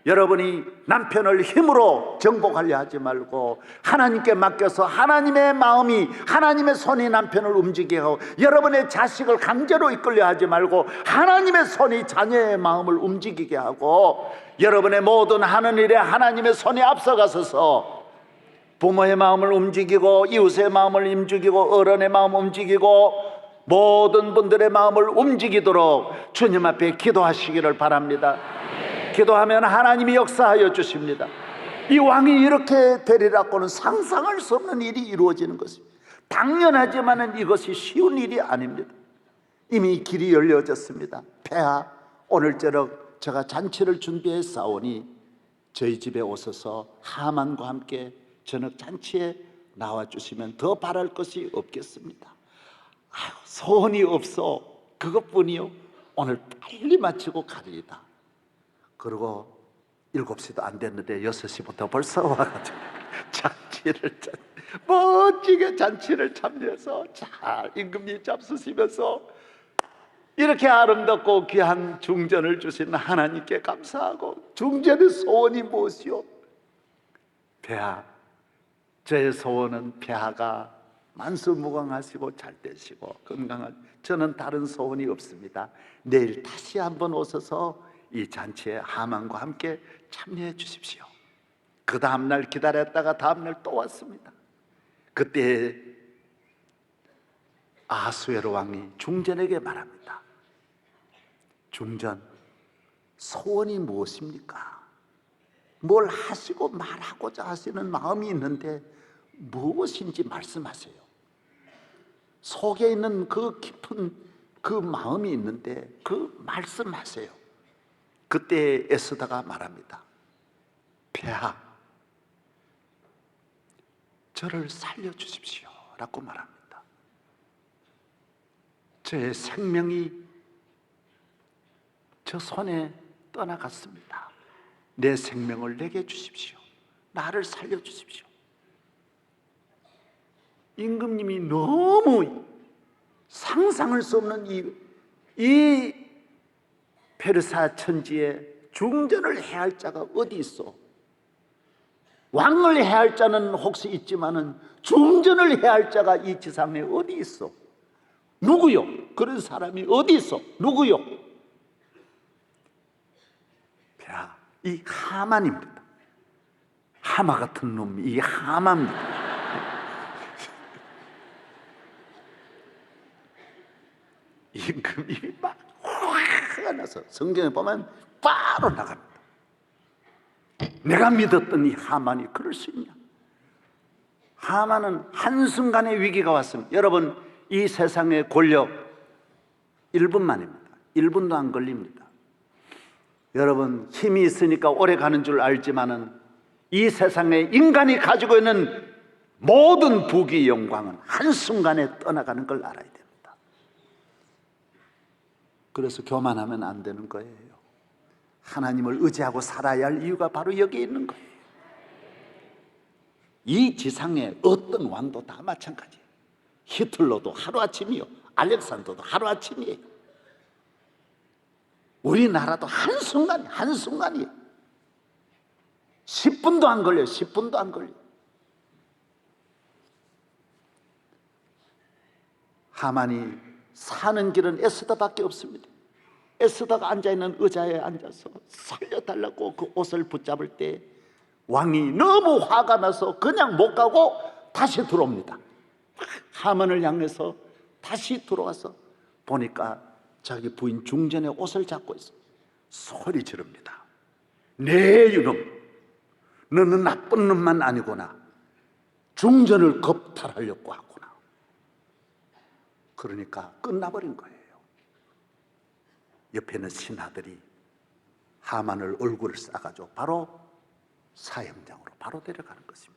여러분이 남편을 힘으로 정복하려 하지 말고 하나님께 맡겨서 하나님의 마음이, 하나님의 손이 남편을 움직이게 하고, 여러분의 자식을 강제로 이끌려 하지 말고 하나님의 손이 자녀의 마음을 움직이게 하고, 여러분의 모든 하는 일에 하나님의 손이 앞서가서서 부모의 마음을 움직이고 이웃의 마음을 움직이고 어른의 마음을 움직이고 모든 분들의 마음을 움직이도록 주님 앞에 기도하시기를 바랍니다. 기도하면 하나님이 역사하여 주십니다. 이 왕이 이렇게 되리라고는 상상할 수 없는 일이 이루어지는 것입니다. 당연하지만 이것이 쉬운 일이 아닙니다. 이미 길이 열려졌습니다. 폐하, 오늘 저녁 제가 잔치를 준비해 싸우니 저희 집에 오셔서 하만과 함께 저녁 잔치에 나와주시면 더 바랄 것이 없겠습니다. 아유, 소원이 없어. 그것뿐이요. 오늘 빨리 마치고 가리이다. 그리고 7시도 안 됐는데 6시부터 벌써 와가지고 멋지게 잔치를 참여해서 잘 임금님 잡수시면서 이렇게 아름답고 귀한 중전을 주신 하나님께 감사하고, 중전의 소원이 무엇이요? 폐하, 저의 소원은 폐하가 만수무강하시고 잘 되시고 건강한, 저는 다른 소원이 없습니다. 내일 다시 한번 오셔서 이 잔치에 하만과 함께 참여해 주십시오. 그 다음날 기다렸다가 다음날 또 왔습니다. 그때 아하수에로 왕이 중전에게 말합니다. 중전, 소원이 무엇입니까? 뭘 하시고 말하고자 하시는 마음이 있는데 무엇인지 말씀하세요. 속에 있는 그 깊은 그 마음이 있는데 그 말씀하세요. 그때 에스더가 말합니다. 폐하, 저를 살려주십시오 라고 말합니다. 저의 생명이 저 손에 떠나갔습니다. 내 생명을 내게 주십시오. 나를 살려주십시오. 임금님이 너무 상상할 수 없는 이 페르사 천지에 중전을 해야 할 자가 어디 있어? 왕을 해야 할 자는 혹시 있지만은 중전을 해야 할 자가 이 지상에 어디 있어? 누구요? 그런 사람이 어디 있어? 누구요? 야, 이 하만입니다. 하마 같은 놈이 이 하마입니다. 임금이 막 화가 나서 성경에 보면 바로 나갑니다. 내가 믿었던 이 하만이 그럴 수 있냐? 하만은 한순간에 위기가 왔습니다. 여러분, 이 세상의 권력 1분만입니다. 1분도 안 걸립니다. 여러분, 힘이 있으니까 오래 가는 줄 알지만은 이 세상에 인간이 가지고 있는 모든 부귀 영광은 한순간에 떠나가는 걸 알아야 됩니다. 그래서 교만하면 안 되는 거예요. 하나님을 의지하고 살아야 할 이유가 바로 여기에 있는 거예요. 이 지상에 어떤 왕도 다 마찬가지예요. 히틀러도 하루아침이요, 알렉산더도 하루아침이에요. 우리나라도 한순간이에요. 10분도 안 걸려요. 10분도 안 걸려요. 하만이 사는 길은 에스더밖에 없습니다. 에스더가 앉아있는 의자에 앉아서 살려달라고 그 옷을 붙잡을 때 왕이 너무 화가 나서 그냥 못 가고 다시 들어옵니다. 하만을 향해서 다시 들어와서 보니까 자기 부인 중전의 옷을 잡고 있어. 소리 지릅니다. 네 이놈, 너는 나쁜 놈만 아니구나. 중전을 겁탈하려고 하구나. 그러니까 끝나버린 거예요. 옆에 있는 신하들이 하만을 얼굴을 싸가지고 바로 사형장으로 바로 데려가는 것입니다.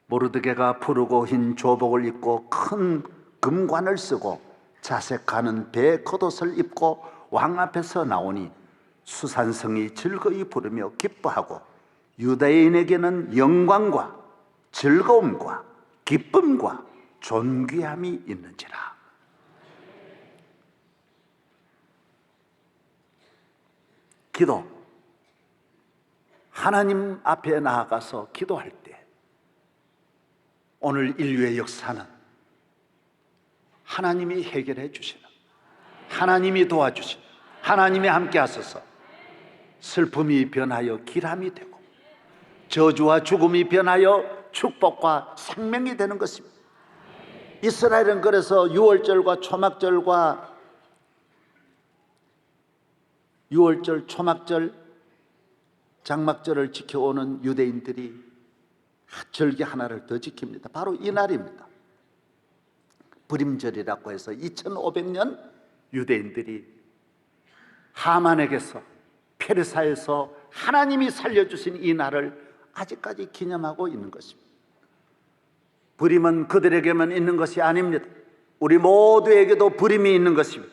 모르드게가 푸르고 흰 조복을 입고 큰 금관을 쓰고 자색하는 배 겉옷을 입고 왕 앞에서 나오니 수산성이 즐거이 부르며 기뻐하고 유다인에게는 영광과 즐거움과 기쁨과 존귀함이 있는지라. 기도, 하나님 앞에 나아가서 기도할 때 오늘 인류의 역사는 하나님이 해결해 주시는, 하나님이 도와주시는, 하나님이 함께 하소서. 슬픔이 변하여 기람이 되고 저주와 죽음이 변하여 축복과 생명이 되는 것입니다. 이스라엘은 그래서 6월절과 초막절과 6월절, 초막절, 장막절을 지켜오는 유대인들이 절기 하나를 더 지킵니다. 바로 이 날입니다. 불임절이라고 해서 2500년 유대인들이 하만에게서, 페르사에서 하나님이 살려주신 이 날을 아직까지 기념하고 있는 것입니다. 불임은 그들에게만 있는 것이 아닙니다. 우리 모두에게도 불임이 있는 것입니다.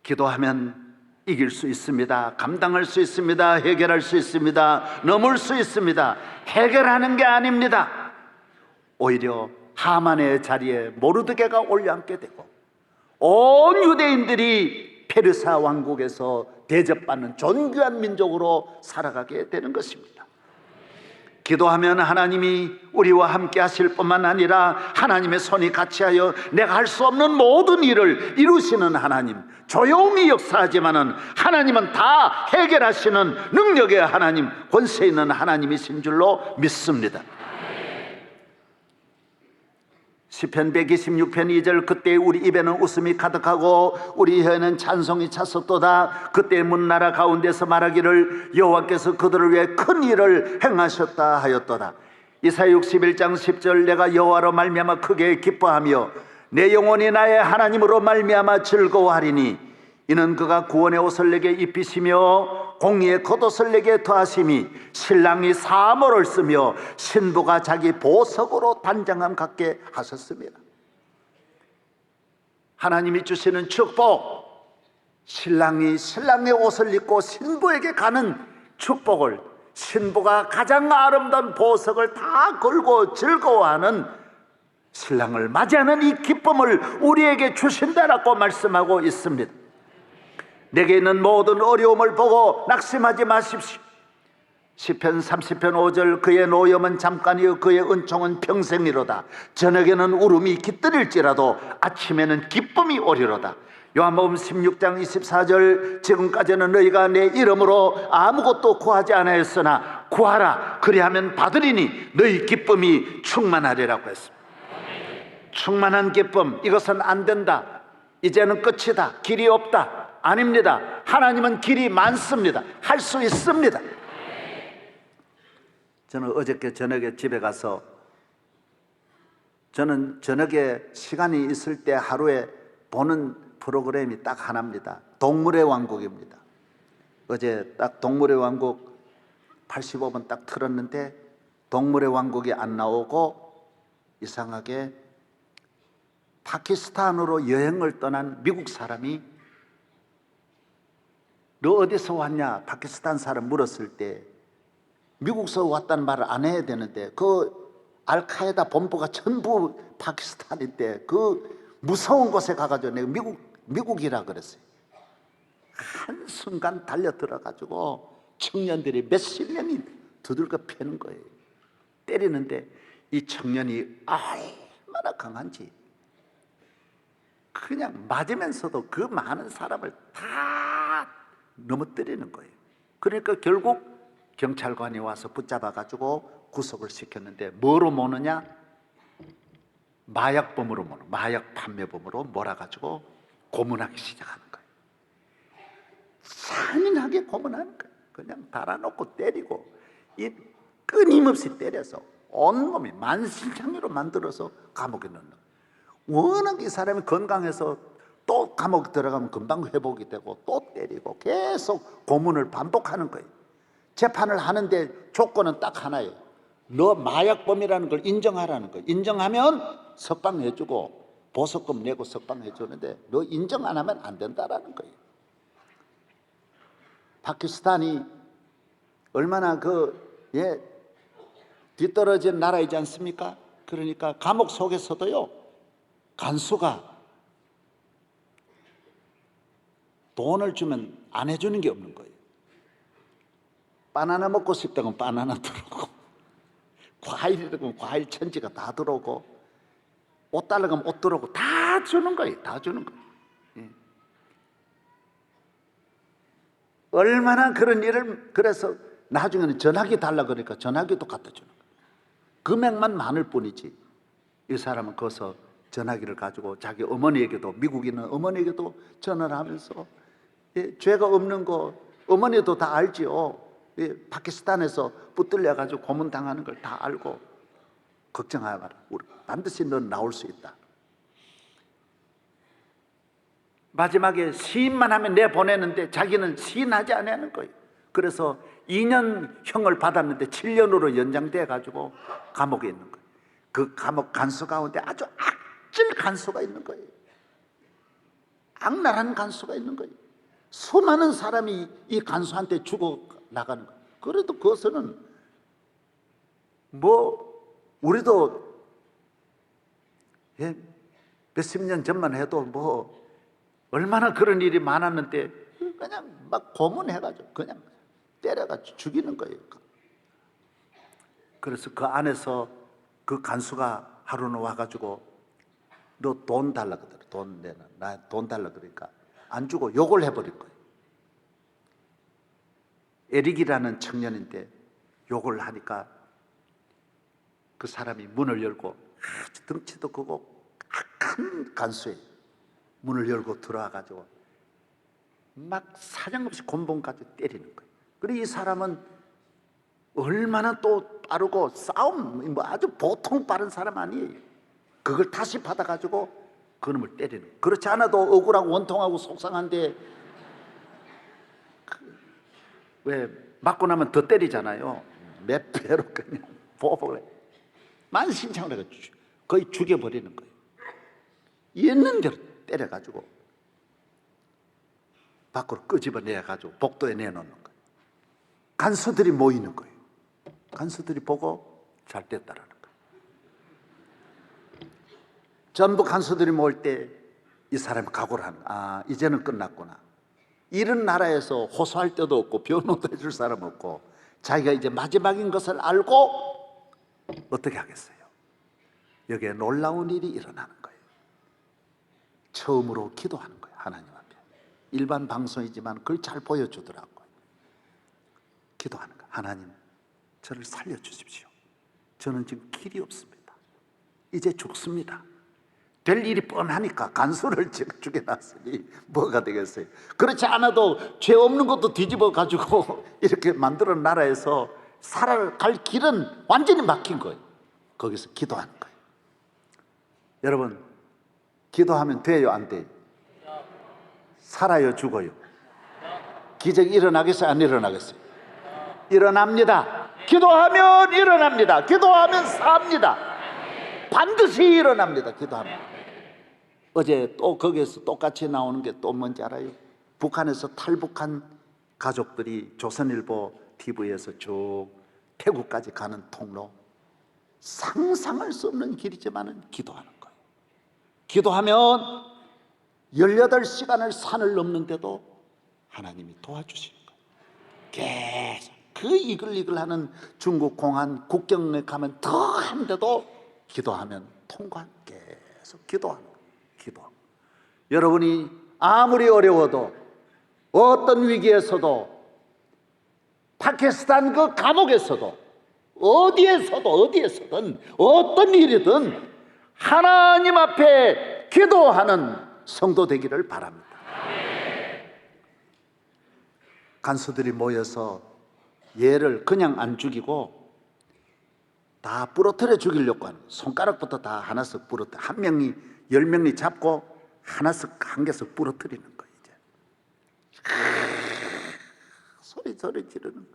기도하면 이길 수 있습니다. 감당할 수 있습니다. 해결할 수 있습니다. 넘을 수 있습니다. 해결하는 게 아닙니다. 오히려 하만의 자리에 모르드게가 올려앉게 되고 온 유대인들이 페르사 왕국에서 대접받는 존귀한 민족으로 살아가게 되는 것입니다. 기도하면 하나님이 우리와 함께 하실 뿐만 아니라 하나님의 손이 같이하여 내가 할 수 없는 모든 일을 이루시는 하나님, 조용히 역사하지만은 하나님은 다 해결하시는 능력의 하나님, 권세 있는 하나님이신 줄로 믿습니다. 시편 126편 2절, 그때 우리 입에는 웃음이 가득하고 우리 혀에는 찬송이 찼었도다. 그때 문나라 가운데서 말하기를 여호와께서 그들을 위해 큰 일을 행하셨다 하였도다. 이사야 61장 10절, 내가 여호와로 말미암아 크게 기뻐하며 내 영혼이 나의 하나님으로 말미암아 즐거워하리니 이는 그가 구원의 옷을 내게 입히시며 공의의 겉옷을 내게 더하심이 신랑이 사모를 쓰며 신부가 자기 보석으로 단장함 갖게 하셨습니다. 하나님이 주시는 축복, 신랑이 신랑의 옷을 입고 신부에게 가는 축복을, 신부가 가장 아름다운 보석을 다 걸고 즐거워하는 신랑을 맞이하는 이 기쁨을 우리에게 주신다라고 말씀하고 있습니다. 내게 있는 모든 어려움을 보고 낙심하지 마십시오. 시편 30편 5절, 그의 노염은 잠깐이요 그의 은총은 평생이로다. 저녁에는 울음이 깃들일지라도 아침에는 기쁨이 오리로다. 요한복음 16장 24절, 지금까지는 너희가 내 이름으로 아무것도 구하지 않았으나 구하라 그리하면 받으리니 너희 기쁨이 충만하리라고 했습니다. 충만한 기쁨, 이것은 안 된다, 이제는 끝이다, 길이 없다, 아닙니다. 하나님은 길이 많습니다. 할 수 있습니다. 저는 어저께 저녁에 집에 가서, 저는 저녁에 시간이 있을 때 하루에 보는 프로그램이 딱 하나입니다. 동물의 왕국입니다. 어제 딱 동물의 왕국 85분 딱 틀었는데 동물의 왕국이 안 나오고 이상하게 파키스탄으로 여행을 떠난 미국 사람이 너 어디서 왔냐? 파키스탄 사람 물었을 때 미국에서 왔다는 말을 안 해야 되는데 그 알카에다 본부가 전부 파키스탄인데 그 무서운 곳에 가가지고 내가 미국이라 그랬어요. 한순간 달려 들어가지고 청년들이 몇십 명이 두들겨 패는 거예요. 때리는데 이 청년이 얼마나 강한지 그냥 맞으면서도 그 많은 사람을 다 넘어뜨리는 거예요. 그러니까 결국 경찰관이 와서 붙잡아가지고 구속을 시켰는데 뭐로 모느냐? 마약범으로 모는, 마약 판매범으로 몰아가지고 고문하기 시작하는 거예요. 잔인하게 고문하는 거예요. 그냥 달아놓고 때리고 이 끊임없이 때려서 온몸이 만신창이로 만들어서 감옥에 넣는 거예요. 워낙 이 사람이 건강해서 또 감옥 들어가면 금방 회복이 되고 또 때리고 계속 고문을 반복하는 거예요. 재판을 하는데 조건은 딱 하나예요. 너 마약범이라는 걸 인정하라는 거예요. 인정하면 석방 해주고 보석금 내고 석방해 주는데 너 인정 안 하면 안 된다라는 거예요. 파키스탄이 얼마나 뒤떨어진 나라이지 않습니까? 그러니까 감옥 속에서도요, 간수가 돈을 주면 안 해주는 게 없는 거예요. 바나나 먹고 싶다면 바나나 들어오고, 과일이라면 과일 천지가 다 들어오고, 옷 달라고 하면 옷 들어오고, 다 주는 거예요. 다 주는 거예요. 예. 얼마나 그런 일을, 그래서 나중에는 전화기 달라 그러니까 전화기도 갖다 주는 거예요. 금액만 많을 뿐이지 이 사람은 거기서 전화기를 가지고 자기 어머니에게도, 미국에 있는 어머니에게도 전화를 하면서 죄가 없는 거 어머니도 다 알지요. 파키스탄에서 붙들려 가지고 고문당하는 걸 다 알고 걱정하지 마라. 우리 반드시 넌 나올 수 있다. 마지막에 시인만 하면 내보내는데 자기는 시인하지 않는 거예요. 그래서 2년형을 받았는데 7년으로 연장돼 가지고 감옥에 있는 거예요. 그 감옥 간수 가운데 아주 악질 간수가 있는 거예요. 악랄한 간수가 있는 거예요. 수많은 사람이 이 간수한테 죽어 나가는 거예요. 그래도 그것은 우리도 몇십 년 전만 해도 얼마나 그런 일이 많았는데 그냥 막 고문해가지고 그냥 때려가지고 죽이는 거예요. 그래서 그 안에서 그 간수가 하루는 와가지고 너 돈 달라 그러더라. 돈 내놔. 나 돈 달라 그러니까 안 주고 욕을 해버린 거예요. 에릭이라는 청년인데 욕을 하니까 그 사람이 문을 열고 아주 덩치도 크고 악한 간수에 문을 열고 들어와가지고 막 사정없이 곤봉까지 때리는 거예요. 그리고 이 사람은 얼마나 또 빠르고 싸움 아주 보통 빠른 사람 아니에요. 그걸 다시 받아가지고 그놈을 때리는 거예요. 그렇지 않아도 억울하고 원통하고 속상한데 왜 맞고 나면 더 때리잖아요. 몇 배로 그냥 보복을 해. 만신창으로 거의 죽여버리는 거예요. 있는 대로 때려가지고 밖으로 끄집어내가지고 복도에 내놓는 거예요. 간수들이 모이는 거예요. 간수들이 보고 잘 됐다라는 거예요. 전부 간수들이 모일 때 이 사람이 각오를 하는 거예요. 이제는 끝났구나. 이런 나라에서 호소할 데도 없고 변호도 해줄 사람 없고 자기가 이제 마지막인 것을 알고 어떻게 하겠어요? 여기에 놀라운 일이 일어나는 거예요. 처음으로 기도하는 거예요. 하나님 앞에. 일반 방송이지만 그걸 잘 보여주더라고요. 기도하는 거예요. 하나님, 저를 살려주십시오. 저는 지금 길이 없습니다. 이제 죽습니다. 될 일이 뻔하니까 간수를 죽여놨으니 뭐가 되겠어요? 그렇지 않아도 죄 없는 것도 뒤집어 가지고 이렇게 만드는 나라에서 살아갈 길은 완전히 막힌 거예요. 거기서 기도하는 거예요. 여러분, 기도하면 돼요, 안 돼요? 살아요, 죽어요? 기적이 일어나겠어요, 안 일어나겠어요? 일어납니다. 기도하면 일어납니다. 기도하면 삽니다. 반드시 일어납니다. 기도하면. 어제 또 거기에서 똑같이 나오는 게 또 뭔지 알아요? 북한에서 탈북한 가족들이 조선일보 TV에서 쭉 태국까지 가는 통로. 상상할 수 없는 길이지만은 기도하는 거예요. 기도하면 18시간을 산을 넘는데도 하나님이 도와주시는 거예요. 계속 그 이글이글하는 중국 공안 국경에 가면 더 한데도 기도하면 통과. 계속 기도하는 거예요. 기도. 여러분이 아무리 어려워도 어떤 위기에서도 파키스탄 그 감옥에서도 어디에서든 어떤 일이든 하나님 앞에 기도하는 성도 되기를 바랍니다. 간수들이 모여서 얘를 그냥 안 죽이고 다 부러뜨려 죽이려고 하는, 손가락부터 다 하나씩 부러뜨려, 한 명이 10명이 잡고 하나씩 한 개씩 부러뜨리는 거예요. 이제 소리 지르는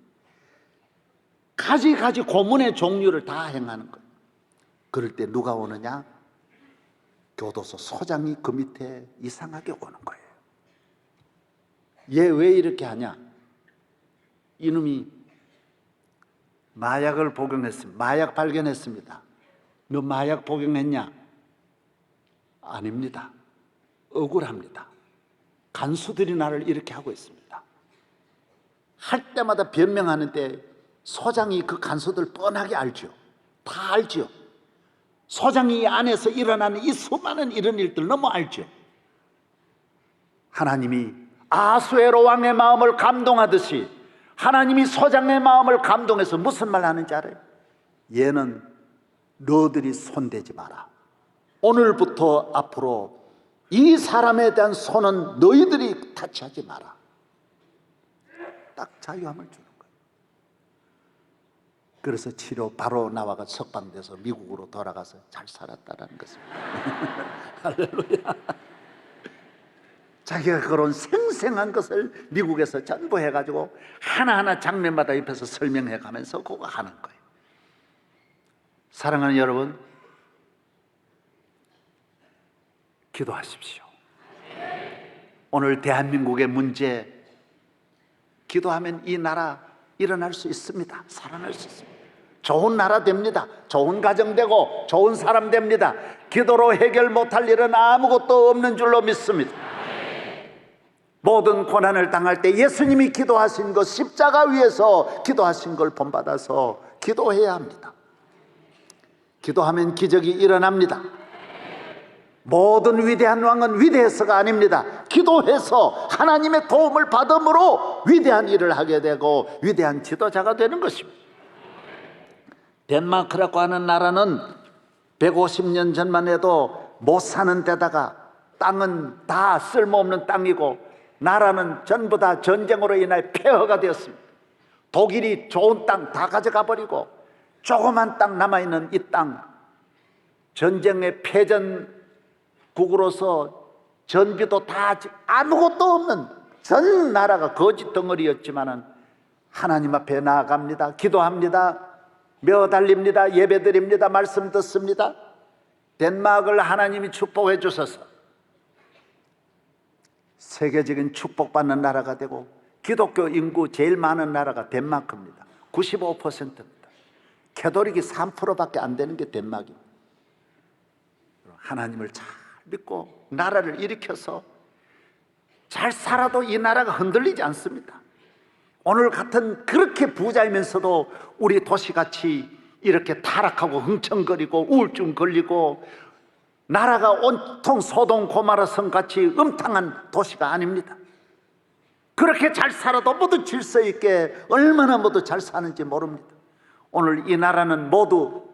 거예요. 가지 고문의 종류를 다 행하는 거예요. 그럴 때 누가 오느냐? 교도소 소장이 그 밑에 이상하게 오는 거예요. 얘 왜 이렇게 하냐? 이놈이 마약을 복용했습니다. 마약 발견했습니다. 너 마약 복용했냐? 아닙니다. 억울합니다. 간수들이 나를 이렇게 하고 있습니다. 할 때마다 변명하는데 소장이 그 간수들 뻔하게 알죠. 다 알죠. 소장이 안에서 일어나는 이 수많은 이런 일들 너무 알죠. 하나님이 아수에로 왕의 마음을 감동하듯이 하나님이 소장의 마음을 감동해서 무슨 말 하는지 알아요? 얘는 너들이 손대지 마라. 오늘부터 앞으로 이 사람에 대한 손은 너희들이 타치하지 마라. 딱 자유함을 주는 거예요. 그래서 치료 바로 나와가 석방돼서 미국으로 돌아가서 잘 살았다라는 것입니다. 할렐루야. 자기가 그런 생생한 것을 미국에서 전부 해가지고 하나하나 장면마다 옆에서 설명해 가면서 그거 하는 거예요. 사랑하는 여러분, 기도하십시오. 오늘 대한민국의 문제, 기도하면 이 나라 일어날 수 있습니다. 살아날 수 있습니다. 좋은 나라 됩니다. 좋은 가정 되고 좋은 사람 됩니다. 기도로 해결 못할 일은 아무것도 없는 줄로 믿습니다. 모든 고난을 당할 때 예수님이 기도하신 것, 십자가 위에서 기도하신 걸 본받아서 기도해야 합니다. 기도하면 기적이 일어납니다. 모든 위대한 왕은 위대해서가 아닙니다. 기도해서 하나님의 도움을 받음으로 위대한 일을 하게 되고 위대한 지도자가 되는 것입니다. 덴마크라고 하는 나라는 150년 전만 해도 못 사는 데다가 땅은 다 쓸모없는 땅이고 나라는 전부 다 전쟁으로 인하여 폐허가 되었습니다. 독일이 좋은 땅 다 가져가 버리고 조그만 땅 남아있는 이 땅, 전쟁의 패전국으로서 전비도 다 아무것도 없는 전 나라가 거짓 덩어리였지만은 하나님 앞에 나아갑니다. 기도합니다. 매달립니다. 예배드립니다. 말씀 듣습니다. 덴마크를 하나님이 축복해 주셔서 세계적인 축복받는 나라가 되고 기독교 인구 제일 많은 나라가 덴마크입니다. 95%입니다. 캐톨릭이 3%밖에 안 되는 게 덴마크입니다. 하나님을 잘 믿고 나라를 일으켜서 잘 살아도 이 나라가 흔들리지 않습니다. 오늘 같은 그렇게 부자이면서도 우리 도시같이 이렇게 타락하고 흥청거리고 우울증 걸리고 나라가 온통 소동 고마라 성같이 음탕한 도시가 아닙니다. 그렇게 잘 살아도 모두 질서 있게 얼마나 모두 잘 사는지 모릅니다. 오늘 이 나라는 모두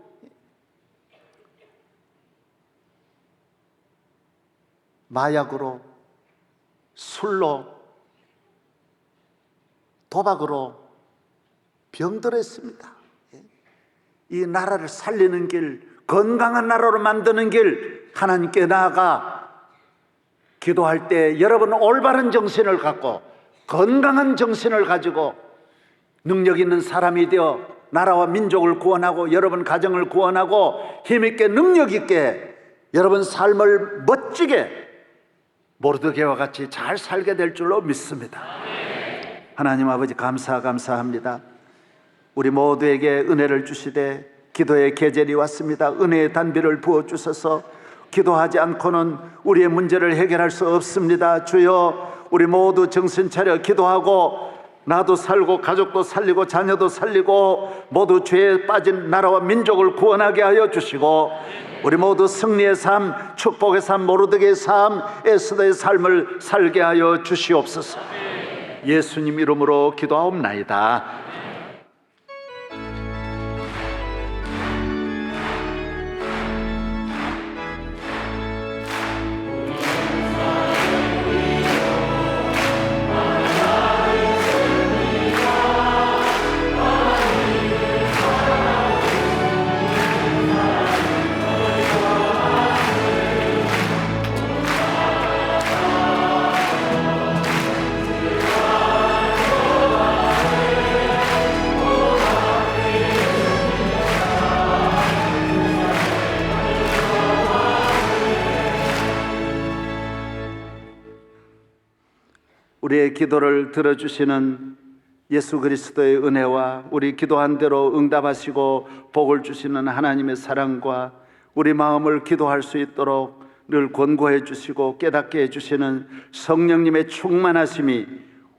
마약으로, 술로, 도박으로 병들었습니다. 이 나라를 살리는 길, 건강한 나라로 만드는 길, 하나님께 나아가 기도할 때 여러분 올바른 정신을 갖고 건강한 정신을 가지고 능력 있는 사람이 되어 나라와 민족을 구원하고 여러분 가정을 구원하고 힘있게 능력 있게 여러분 삶을 멋지게 모르드게와 같이 잘 살게 될 줄로 믿습니다. 하나님 아버지 감사합니다. 우리 모두에게 은혜를 주시되 기도의 계절이 왔습니다. 은혜의 단비를 부어주셔서 기도하지 않고는 우리의 문제를 해결할 수 없습니다. 주여, 우리 모두 정신 차려 기도하고 나도 살고 가족도 살리고 자녀도 살리고 모두 죄에 빠진 나라와 민족을 구원하게 하여 주시고 우리 모두 승리의 삶, 축복의 삶, 모르드게의 삶, 에스더의 삶을 살게 하여 주시옵소서. 예수님 이름으로 기도하옵나이다. 우리의 기도를 들어주시는 예수 그리스도의 은혜와 우리 기도한 대로 응답하시고 복을 주시는 하나님의 사랑과 우리 마음을 기도할 수 있도록 늘 권고해 주시고 깨닫게 해 주시는 성령님의 충만하심이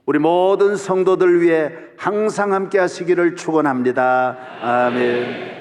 우리 모든 성도들 위해 항상 함께 하시기를 축원합니다. 아멘.